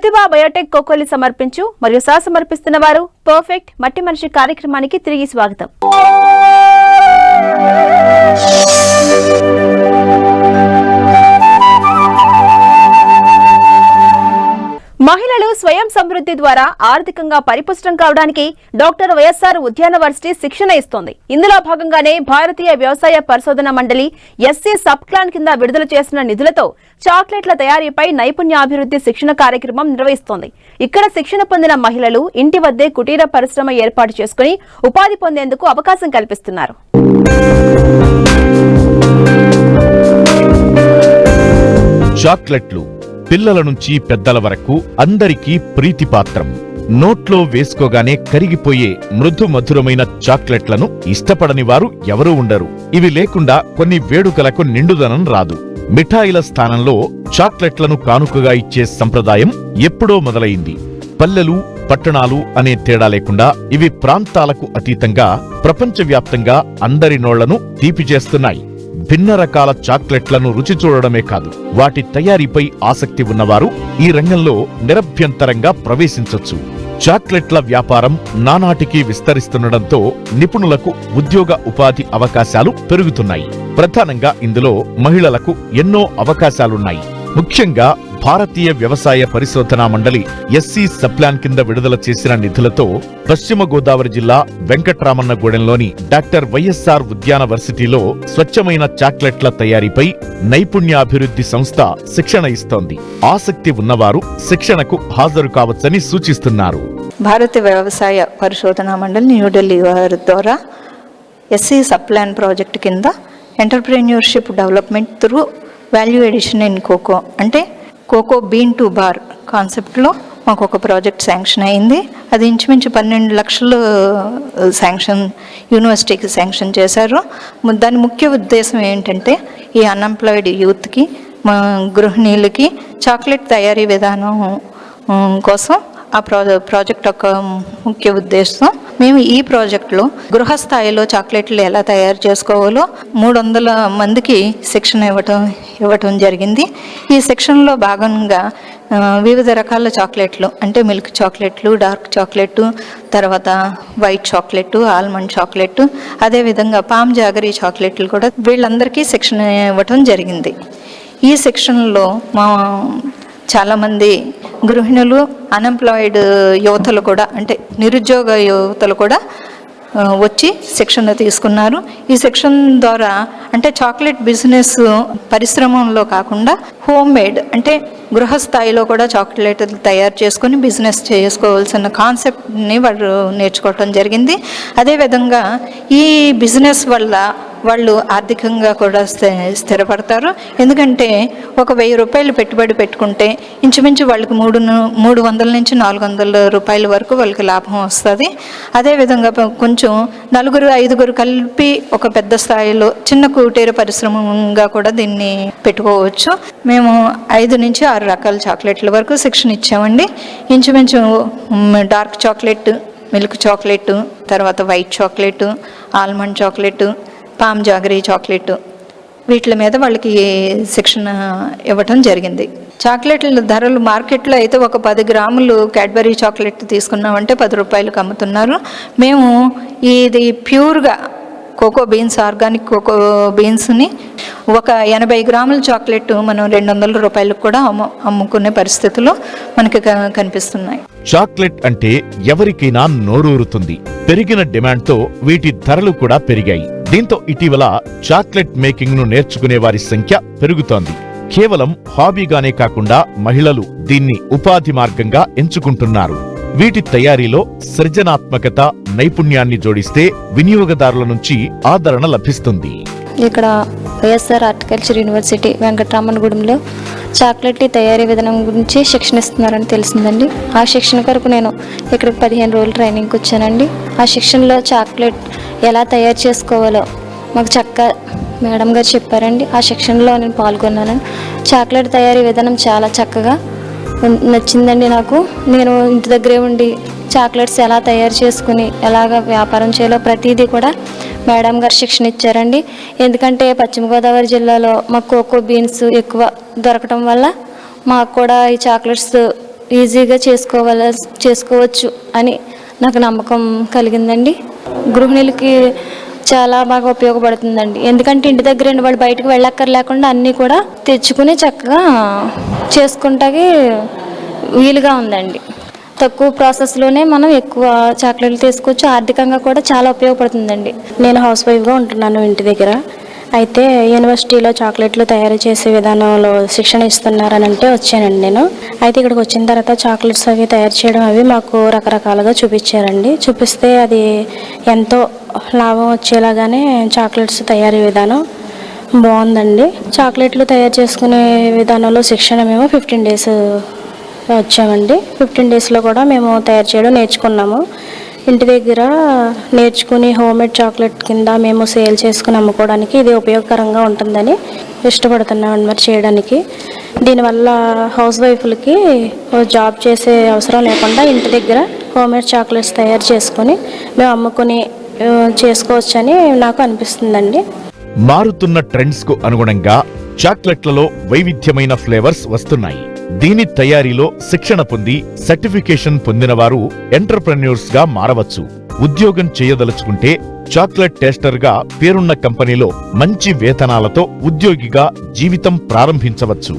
ప్రతిభ Biotech కోకోలి సమర్పించు మరియు సమర్పిస్తున్న వారు పర్ఫెక్ట్ మట్టి మనిషి కార్యక్రమానికి తిరిగి స్వాగతం. మహిళలు స్వయం సమృద్ధి ద్వారా ఆర్థికంగా పరిపుష్టం కావడానికి డాక్టర్ వైఎస్ఆర్ ఉద్యాన వర్సిటీ శిక్షణ ఇస్తోంది. ఇందులో భాగంగానే భారతీయ వ్యవసాయ పరిశోధన మండలి ఎస్సీ సబ్ ప్లాన్ కింద విడుదల చేసిన నిధులతో చాక్లెట్ల తయారీపై నైపుణ్యాభివృద్ధి శిక్షణ కార్యక్రమం నిర్వహిస్తోంది. ఇక్కడ శిక్షణ పొందిన మహిళలు ఇంటి వద్దే కుటీర పరిశ్రమ ఏర్పాటు చేసుకుని ఉపాధి పొందేందుకు అవకాశం కల్పిస్తున్నారు. చాక్లెట్లు పిల్లల నుంచి పెద్దల వరకు అందరికీ ప్రీతిపాత్రం. నోట్లో వేసుకోగానే కరిగిపోయే మృదు మధురమైన చాక్లెట్లను ఇష్టపడని వారు ఎవరూ ఉండరు. ఇవి లేకుండా కొన్ని వేడుకలకు నిండుదనం రాదు. మిఠాయిల స్థానంలో చాక్లెట్లను కానుకగా ఇచ్చే సంప్రదాయం ఎప్పుడో మొదలైంది. పల్లెలు పట్టణాలు అనే తేడా లేకుండా ఇవి ప్రాంతాలకు అతీతంగా ప్రపంచవ్యాప్తంగా అందరి నోళ్లను తీపి చేస్తున్నాయి. భిన్న రకాల చాక్లెట్లను రుచి చూడడమే కాదు, వాటి తయారీపై ఆసక్తి ఉన్నవారు ఈ రంగంలో నిరభ్యంతరంగా ప్రవేశించొచ్చు. చాక్లెట్ల వ్యాపారం నానాటికి విస్తరిస్తుండటంతో నిపుణులకు ఉద్యోగ ఉపాధి అవకాశాలు పెరుగుతున్నాయి. ప్రధానంగా ఇందులో మహిళలకు ఎన్నో అవకాశాలున్నాయి. ముఖ్యంగా భారతీయ వ్యవసాయ పరిశోధనా మండలి ఎస్సీ సబ్ప్లాన్ కింద విడుదల చేసిన నిధులతో పశ్చిమ గోదావరి జిల్లా వెంకట్రామన్నగూడెంలోని డాక్టర్ వైఎస్ఆర్ ఉద్యాన వర్సిటీలో స్వచ్ఛమైన చాక్లెట్ల తయారీపై నైపుణ్యాభివృద్ధి సంస్థ శిక్షణ ఇస్తోంది. ఆసక్తి ఉన్నవారు శిక్షణకు హాజరు కావచ్చని సూచిస్తున్నారు. భారతీయ వ్యవసాయ పరిశోధనా మండలి న్యూఢిల్లీ వారి ద్వారా ఎస్సీ సబ్ప్లాన్ ప్రాజెక్ట్ కింద entrepreneurship development through value addition in cocoa అంటే కోకో బీన్ టు బార్ కాన్సెప్ట్లో మాకు ఒక ప్రాజెక్ట్ శాంక్షన్ అయింది. అది ఇంచుమించు 12 లక్షలు శాంక్షన్ యూనివర్సిటీకి శాంక్షన్ చేశారు. దాని ముఖ్య ఉద్దేశం ఏంటంటే ఈ అన్ఎంప్లాయిడ్ యూత్కి గృహిణీలకి చాక్లెట్ తయారీ విధానం కోసం ఆ ప్రాజెక్ట్ యొక్క ముఖ్య ఉద్దేశం. మేము ఈ ప్రాజెక్టులో గృహ స్థాయిలో చాక్లెట్లు ఎలా తయారు చేసుకోవాలో 300 మందికి శిక్షణ ఇవ్వటం జరిగింది. ఈ శిక్షణలో భాగంగా వివిధ రకాల చాక్లెట్లు అంటే మిల్క్ చాక్లెట్లు, డార్క్ చాక్లెట్, తర్వాత వైట్ చాక్లెట్, ఆల్మండ్ చాక్లెట్, అదేవిధంగా పామ్ జాగరీ చాక్లెట్లు కూడా వీళ్ళందరికీ శిక్షణ ఇవ్వటం జరిగింది. ఈ శిక్షణలో మా చాలామంది గృహిణులు, అన్ఎంప్లాయిడ్ యువతలు కూడా అంటే నిరుద్యోగ యువతలు కూడా వచ్చి శిక్షణ తీసుకున్నారు. ఈ శిక్షణ ద్వారా అంటే చాక్లెట్ బిజినెస్ పరిశ్రమలో కాకుండా హోమ్ మేడ్ అంటే గృహస్థాయిలో కూడా చాక్లెట్లు తయారు చేసుకొని బిజినెస్ చేసుకోవాల్సిన కాన్సెప్ట్ని వాళ్ళు నేర్చుకోవటం జరిగింది. అదేవిధంగా ఈ బిజినెస్ వల్ల వాళ్ళు ఆర్థికంగా కూడా స్థిరపడతారు. ఎందుకంటే ఒక 1000 రూపాయలు పెట్టుబడి పెట్టుకుంటే ఇంచుమించు వాళ్ళకి 300 నుంచి 400 రూపాయల వరకు వాళ్ళకి లాభం వస్తుంది. అదేవిధంగా కొంచెం 4-5 కలిపి ఒక పెద్ద స్థాయిలో చిన్న కుటీర పరిశ్రమగా కూడా దీన్ని పెట్టుకోవచ్చు. మేము 5 నుంచి 6 రకాల చాక్లెట్ల వరకు శిక్షణ ఇచ్చామండి. ఇంచుమించు డార్క్ చాక్లెట్, మిల్క్ చాక్లెట్, తర్వాత white chocolate, almond chocolate, palm jaggery chocolate, వీటి మీద వాళ్ళకి శిక్షణ ఇవ్వటం జరిగింది. చాక్లెట్ల ధరలు మార్కెట్లో అయితే ఒక 10 గ్రాములు క్యాడ్బరీ చాక్లెట్ తీసుకున్నామంటే 10 రూపాయలకు అమ్ముతున్నారు. మేము ఇది ప్యూర్గా కోకో బీన్స్, ఆర్గానిక్ కోకో బీన్స్ని ఒక 80 గ్రాముల చాక్లెట్ మనం 200 రూపాయలకు కూడా అమ్ముకునే పరిస్థితులు మనకి కనిపిస్తున్నాయి. చాక్లెట్ అంటే ఎవరికైనా నోరూరుతుంది. పెరిగిన డిమాండ్తో వీటి ధరలు కూడా పెరిగాయి. దీంతో ఇటీవల చాక్లెట్ మేకింగ్ ను నేర్చుకునే వారి సంఖ్య పెరుగుతోంది. కేవలం హాబీగానే కాకుండా మహిళలు దీన్ని ఉపాధి మార్గంగా ఎంచుకుంటున్నారు. వీటి తయారీలో సృజనాత్మకత, నైపుణ్యాన్ని జోడిస్తే వినియోగదారుల నుంచి ఆదరణ లభిస్తుంది. ఇక్కడ వైఎస్ఆర్ హార్టికల్చర్ యూనివర్సిటీ వెంకట్రామన్నగూడెంలో చాక్లెట్ తయారీ విధానం గురించి శిక్షణ ఇస్తున్నారని తెలిసిందండి. ఆ శిక్షణ కొరకు నేను ఇక్కడికి 15 రోజులు ట్రైనింగ్కి వచ్చానండి. ఆ శిక్షణలో చాక్లెట్ ఎలా తయారు చేసుకోవాలో మాకు చక్కగా మేడం గారు చెప్పారండి. ఆ శిక్షణలో నేను పాల్గొన్నాను. చాక్లెట్ తయారీ విధానం చాలా చక్కగా నచ్చిందండి నాకు. నేను ఇంటి దగ్గరే ఉండి చాక్లెట్స్ ఎలా తయారు చేసుకుని ఎలాగ వ్యాపారం చేయాలో ప్రతిదీ కూడా మేడం గారు శిక్షణ ఇచ్చారండి. ఎందుకంటే పశ్చిమ గోదావరి జిల్లాలో మాకు కోకో బీన్స్ ఎక్కువ దొరకటం వల్ల మాకు కూడా ఈ చాక్లెట్స్ ఈజీగా చేసుకోవచ్చు అని నాకు నమ్మకం కలిగిందండి. గృహిణులకి చాలా బాగా ఉపయోగపడుతుందండి. ఎందుకంటే ఇంటి దగ్గర వాళ్ళు బయటకు వెళ్ళక్కర్లేకుండా అన్నీ కూడా తెచ్చుకుని చక్కగా చేసుకుంటాకి వీలుగా ఉందండి. తక్కువ ప్రాసెస్లోనే మనం ఎక్కువ చాక్లెట్లు తీసుకోవచ్చు. ఆర్థికంగా కూడా చాలా ఉపయోగపడుతుందండి. నేను హౌస్ వైఫ్గా ఉంటున్నాను ఇంటి దగ్గర. అయితే యూనివర్సిటీలో చాక్లెట్లు తయారు చేసే విధానంలో శిక్షణ ఇస్తున్నారని అంటే వచ్చానండి నేను. అయితే ఇక్కడికి వచ్చిన తర్వాత చాక్లెట్స్ అవి తయారు చేయడం అవి మాకు రకరకాలుగా చూపించారండి. చూపిస్తే అది ఎంతో లాభం వచ్చేలాగానే చాక్లెట్స్ తయారీ విధానం బాగుందండి. చాక్లెట్లు తయారు చేసుకునే విధానంలో శిక్షణ మేము 15 days వచ్చామండి. 15 daysలో కూడా మేము తయారు చేయడం నేర్చుకున్నాము. ఇంటి దగ్గర నేర్చుకుని హోమ్మేడ్ చాక్లెట్ కింద మేము సేల్ చేసుకుని అమ్ముకోవడానికి ఇది ఉపయోగకరంగా ఉంటుందని ఇష్టపడుతున్నామండి మరి చేయడానికి. దీనివల్ల హౌస్ వైఫ్లకి జాబ్ చేసే అవసరం లేకుండా ఇంటి దగ్గర హోమ్మేడ్ చాక్లెట్స్ తయారు చేసుకొని మేము అమ్ముకొని చేసుకోవచ్చని నాకు అనిపిస్తుందండి. మారుతున్న ట్రెండ్స్ కు అనుగుణంగా చాక్లెట్లలో వైవిధ్యమైన ఫ్లేవర్స్ వస్తున్నాయి. దీని తయారీలో శిక్షణ పొంది సర్టిఫికేషన్ పొందిన వారు ఎంటర్‌ప్రెన్యూర్స్ గా మారవచ్చు. ఉద్యోగం చేయదలుచుకుంటే చాక్లెట్ టేస్టర్ గా పేరున్న కంపెనీలో మంచి వేతనాలతో ఉద్యోగిగా జీవితం ప్రారంభించవచ్చు.